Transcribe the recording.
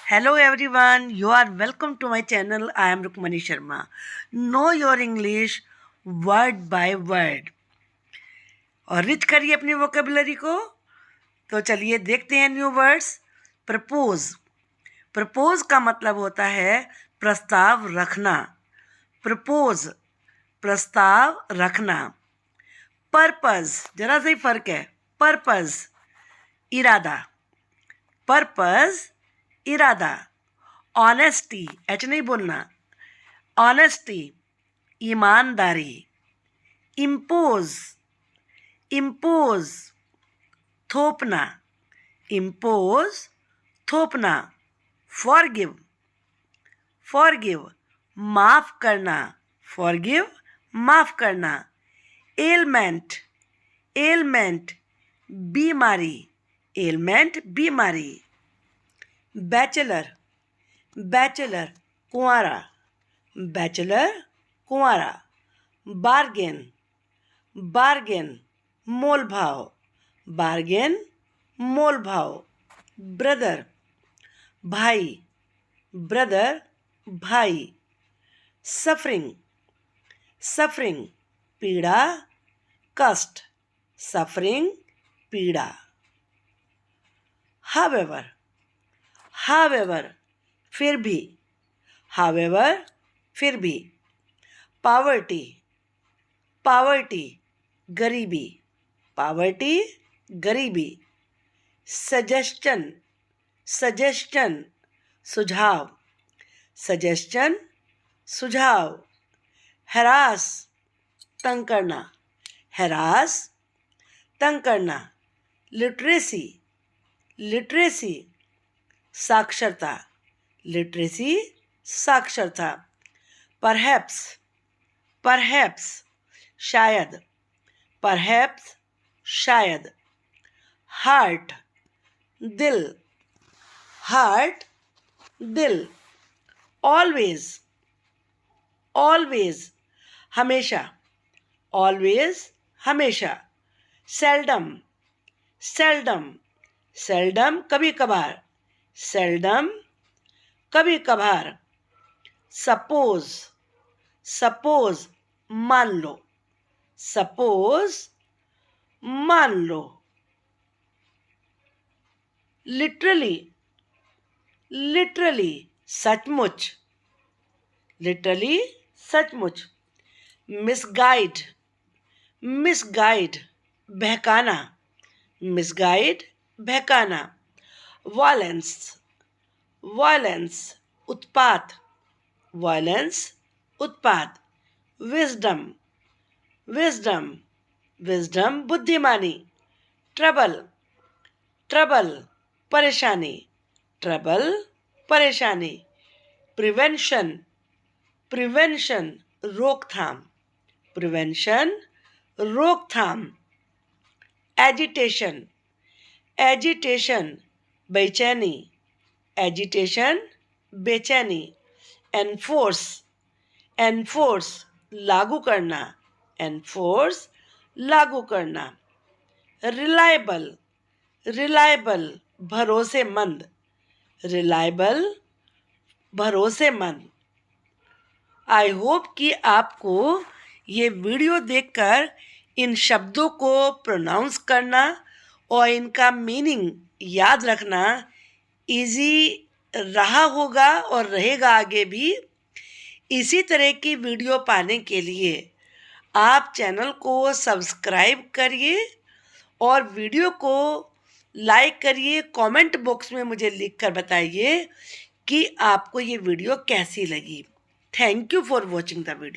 Hello everyone, you are welcome to my channel. I am Rukmani Sharma. Know your English word by word. और rich करिए अपनी vocabulary को. तो चलिए देखते हैं न्यू वर्ड्स. प्रपोज. प्रपोज का मतलब होता है प्रस्ताव रखना. प्रपोज प्रस्ताव रखना. पर्पज जरा सा ही फर्क है. पर्पज इरादा. पर्पज इरादा. ऑनेस्टी एच नहीं बोलना. ऑनेस्टी ईमानदारी. इम्पोज इम्पोज थोपना. इम्पोज थोपना. फॉरगिव फॉरगिव माफ करना. फॉरगिव माफ करना. एलमेंट एलमेंट बीमारी. एलमेंट बीमारी. बैचलर बैचलर कुंवारा. बैचलर कुंवारा. बार्गेन बार्गेन मोल भाव. बार्गेन मोल भाव. ब्रदर भाई. ब्रदर भाई. सफरिंग सफरिंग पीड़ा. कष्ट. सफरिंग पीड़ा. हावेवर हावेवर फिर भी. हावेवर फिर भी. पावर्टी पावर्टी गरीबी. पावर्टी गरीबी. सजेशन सजेशन सुझाव. सजेशन सुझाव. हैरास तंग करना. हैरास तंग करना. लिटरेसी लिटरेसी साक्षरता. लिटरेसी साक्षरता. परहैप्स परहैप्स शायद. परहैप्स शायद. हार्ट दिल. हार्ट दिल. ऑलवेज ऑलवेज हमेशा. ऑलवेज हमेशा. सेल्डम सेल्डम सेल्डम कभी कभार. सेल्डम कभी कभार. सपोज सपोज मान लो. सपोज मान लो. लिटरली लिटरली सचमुच. लिटरली सचमुच. मिसगाइड मिसगाइड बहकाना. मिसगाइड बहकाना. वायलेंस वायलेंस उत्पात. वायलेंस उत्पात. विजडम विजडम विजडम बुद्धिमानी. ट्रबल ट्रबल परेशानी. ट्रबल परेशानी. प्रिवेंशन प्रिवेंशन रोकथाम. प्रिवेंशन रोकथाम. एजिटेशन एजिटेशन बेचैनी. एजिटेशन बेचैनी. एनफोर्स एनफोर्स लागू करना. एनफोर्स लागू करना. रिलायबल रिलायबल भरोसेमंद. रिलायबल भरोसेमंद. आई होप कि आपको ये वीडियो देखकर इन शब्दों को प्रोनाउंस करना और इनका मीनिंग याद रखना इजी रहा होगा और रहेगा आगे भी. इसी तरह की वीडियो पाने के लिए आप चैनल को सब्सक्राइब करिए और वीडियो को लाइक करिए. कमेंट बॉक्स में मुझे लिखकर बताइए कि आपको ये वीडियो कैसी लगी. Thank you for watching the video.